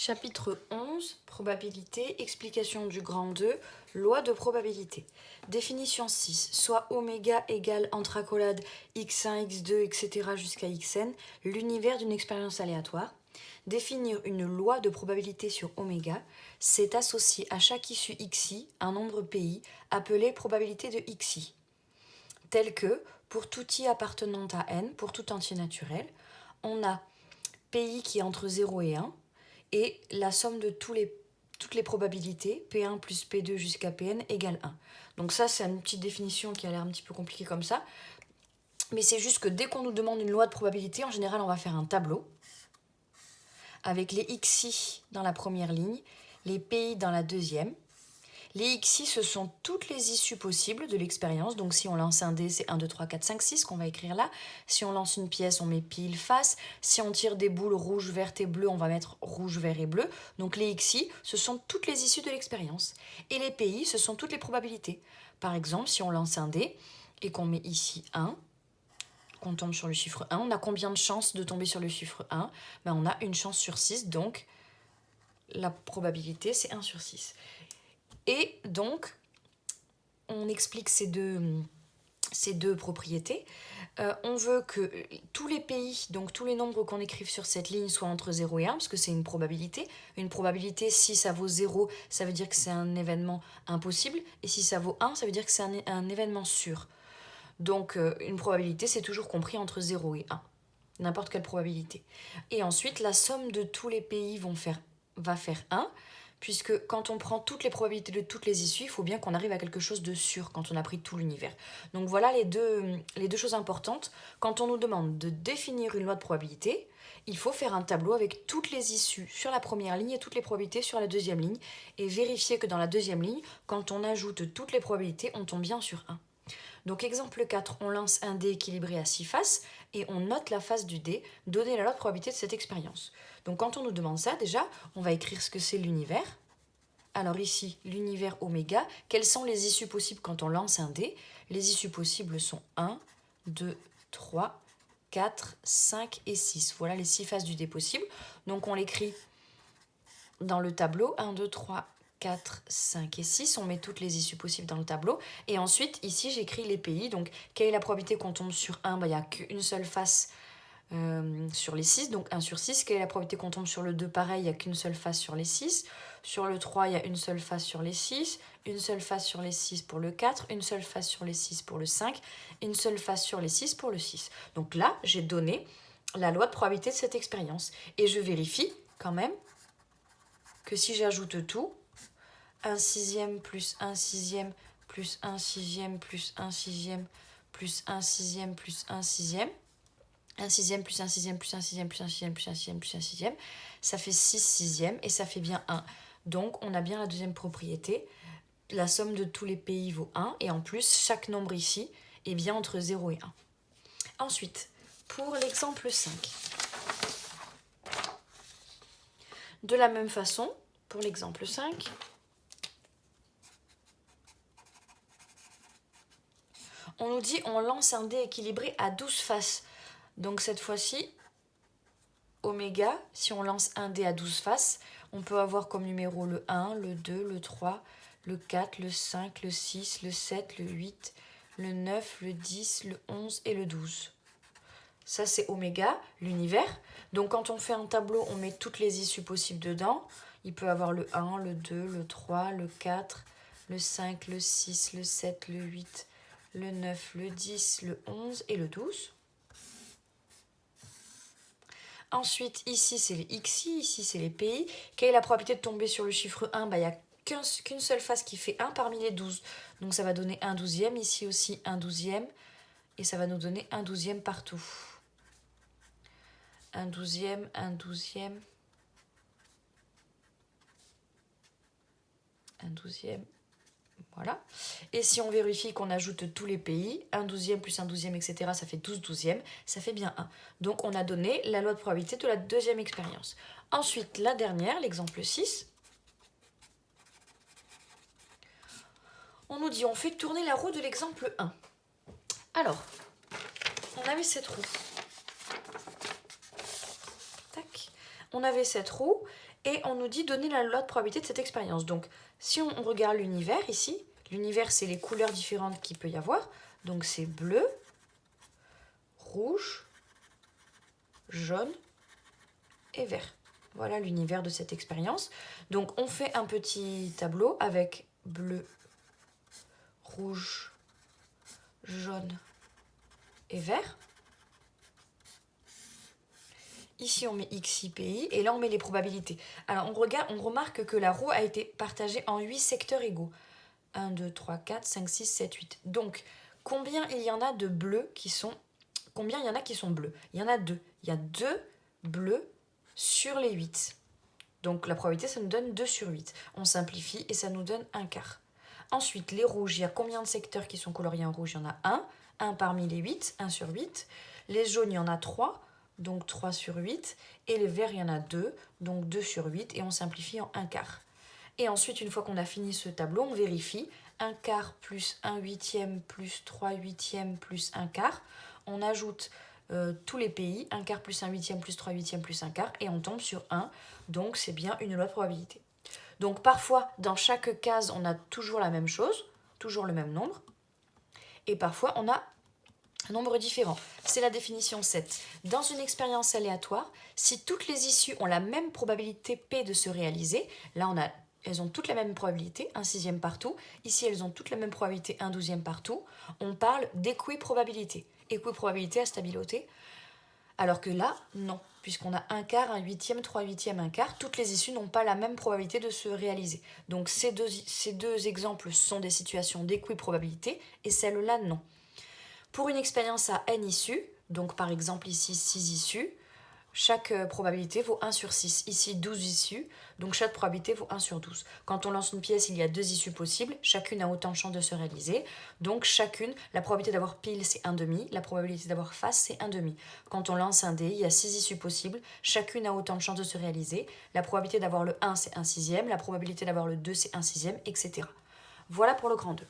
Chapitre 11, probabilité, explication du grand 2, loi de probabilité. Définition 6, soit oméga égale entre accolades x1, x2, etc. jusqu'à xn, l'univers d'une expérience aléatoire. Définir une loi de probabilité sur oméga, c'est associer à chaque issue xi un nombre pi appelé probabilité de xi, tel que, pour tout i appartenant à n, pour tout entier naturel, on a pi qui est entre 0 et 1, et la somme de toutes les probabilités, P1 plus P2 jusqu'à Pn égale 1. Donc ça, c'est une petite définition qui a l'air un petit peu compliquée comme ça. Mais c'est juste que dès qu'on nous demande une loi de probabilité, en général, on va faire un tableau avec les xi dans la première ligne, les pi dans la deuxième. Les xi, ce sont toutes les issues possibles de l'expérience. Donc si on lance un dé, c'est 1, 2, 3, 4, 5, 6 qu'on va écrire là. Si on lance une pièce, on met pile face. Si on tire des boules rouges, vertes et bleues, on va mettre rouge, vert et bleu. Donc les xi, ce sont toutes les issues de l'expérience. Et les pi, ce sont toutes les probabilités. Par exemple, si on lance un dé et qu'on met ici 1, qu'on tombe sur le chiffre 1, on a combien de chances de tomber sur le chiffre 1 ? On a une chance sur 6, donc la probabilité, c'est 1 sur 6. Et donc, on explique ces deux propriétés. On veut que tous les pi, donc tous les nombres qu'on écrive sur cette ligne, soient entre 0 et 1, parce que c'est une probabilité. Une probabilité, si ça vaut 0, ça veut dire que c'est un événement impossible. Et si ça vaut 1, ça veut dire que c'est un événement sûr. Donc, une probabilité, c'est toujours compris entre 0 et 1. N'importe quelle probabilité. Et ensuite, la somme de tous les pi va faire 1, puisque quand on prend toutes les probabilités de toutes les issues, il faut bien qu'on arrive à quelque chose de sûr quand on a pris tout l'univers. Donc voilà les deux choses importantes. Quand on nous demande de définir une loi de probabilité, il faut faire un tableau avec toutes les issues sur la première ligne et toutes les probabilités sur la deuxième ligne, et vérifier que dans la deuxième ligne, quand on ajoute toutes les probabilités, on tombe bien sur 1. Donc exemple 4, on lance un dé équilibré à 6 faces et on note la face du dé, donner la loi de probabilité de cette expérience. Donc quand on nous demande ça, déjà, on va écrire ce que c'est l'univers. Alors ici, l'univers oméga, quelles sont les issues possibles quand on lance un dé ? Les issues possibles sont 1, 2, 3, 4, 5 et 6. Voilà les 6 faces du dé possibles. Donc on l'écrit dans le tableau, 1, 2, 3, 4, 5 et 6, on met toutes les issues possibles dans le tableau. Et ensuite, ici, j'écris les pi. Donc, quelle est la probabilité qu'on tombe sur 1 ? Il n'y a qu'une seule face sur les 6, donc 1 sur 6. Quelle est la probabilité qu'on tombe sur le 2 ? Pareil, il n'y a qu'une seule face sur les 6. Sur le 3, il y a une seule face sur les 6. Une seule face sur les 6 pour le 4. Une seule face sur les 6 pour le 5. Une seule face sur les 6 pour le 6. Donc là, j'ai donné la loi de probabilité de cette expérience. Et je vérifie quand même que si j'ajoute tout, 1 sixième plus 1 sixième plus 1 sixième plus 1 sixième plus 1 sixième plus 1 sixième, 1 sixième plus 1 sixième plus 1 sixième plus 1 sixième plus 1 sixième plus 1 sixième, ça fait 6 sixièmes et ça fait bien 1. Donc on a bien la deuxième propriété, la somme de tous les pi vaut 1 et en plus chaque nombre ici est bien entre 0 et 1. Ensuite, pour l'exemple 5, de la même façon, pour l'exemple 5, on nous dit on lance un dé équilibré à 12 faces. Donc cette fois-ci, oméga, si on lance un dé à 12 faces, on peut avoir comme numéro le 1, le 2, le 3, le 4, le 5, le 6, le 7, le 8, le 9, le 10, le 11 et le 12. Ça, c'est oméga, l'univers. Donc quand on fait un tableau, on met toutes les issues possibles dedans. Il peut avoir le 1, le 2, le 3, le 4, le 5, le 6, le 7, le 8, le 9, le 10, le 11 et le 12. Ensuite, ici, c'est les xi, ici, c'est les pi. Quelle est la probabilité de tomber sur le chiffre 1 ? Il n'y a qu'une seule face qui fait 1 parmi les 12. Donc ça va donner 1 douzième, ici aussi 1 douzième. Et ça va nous donner 1 douzième partout. 1 douzième, 1 douzième. 1 douzième. Voilà. Et si on vérifie qu'on ajoute tous les pi, 1 douzième plus 1 douzième, etc., ça fait 12 douzièmes, ça fait bien 1. Donc on a donné la loi de probabilité de la deuxième expérience. Ensuite, la dernière, l'exemple 6. On nous dit, on fait tourner la roue de l'exemple 1. Alors, on avait cette roue. Tac. On avait cette roue Et on nous dit donner la loi de probabilité de cette expérience. Donc, si on regarde l'univers ici, l'univers, c'est les couleurs différentes qu'il peut y avoir. Donc, c'est bleu, rouge, jaune et vert. Voilà l'univers de cette expérience. Donc, on fait un petit tableau avec bleu, rouge, jaune et vert. Ici, on met XIPI et là, on met les probabilités. Alors, on remarque que la roue a été partagée en 8 secteurs égaux. 1, 2, 3, 4, 5, 6, 7, 8. Donc, combien il y en a de bleus qui sont... Combien il y en a qui sont bleus? Il y en a 2. Il y a 2 bleus sur les 8. Donc, la probabilité, ça nous donne 2 sur 8. On simplifie et ça nous donne un quart. Ensuite, les rouges, il y a combien de secteurs qui sont coloriés en rouge? Il y en a 1. 1 parmi les 8, 1 sur 8. Les jaunes, il y en a 3. Donc 3 sur 8, et les verts, il y en a 2, donc 2 sur 8, et on simplifie en 1 quart. Et ensuite, une fois qu'on a fini ce tableau, on vérifie 1 quart plus 1 huitième plus 3 huitièmes plus 1 quart. On ajoute tous les pays, 1 quart plus 1 huitième plus 3 huitièmes plus 1 quart, et on tombe sur 1, donc c'est bien une loi de probabilité. Donc parfois, dans chaque case, on a toujours la même chose, toujours le même nombre, et parfois, on a un nombre différent. C'est la définition 7. Dans une expérience aléatoire, si toutes les issues ont la même probabilité P de se réaliser, là elles ont toutes la même probabilité, 1/6 partout. Ici, elles ont toutes la même probabilité, 1/12 partout. On parle d'équiprobabilité. Équiprobabilité à stabilité. Alors que là, non. Puisqu'on a 1 quart, 1 huitième, 3 huitièmes, 1 quart, toutes les issues n'ont pas la même probabilité de se réaliser. Donc ces deux exemples sont des situations d'équiprobabilité et celle-là, non. Pour une expérience à n issues, donc par exemple ici 6 issues, chaque probabilité vaut 1 sur 6. Ici 12 issues, donc chaque probabilité vaut 1 sur 12. Quand on lance une pièce, il y a 2 issues possibles, chacune a autant de chances de se réaliser. Donc chacune, la probabilité d'avoir pile c'est 1/2, la probabilité d'avoir face c'est 1/2. Quand on lance un dé, il y a 6 issues possibles, chacune a autant de chances de se réaliser. La probabilité d'avoir le 1 c'est 1/6, la probabilité d'avoir le 2 c'est 1/6, etc. Voilà pour le grand 2.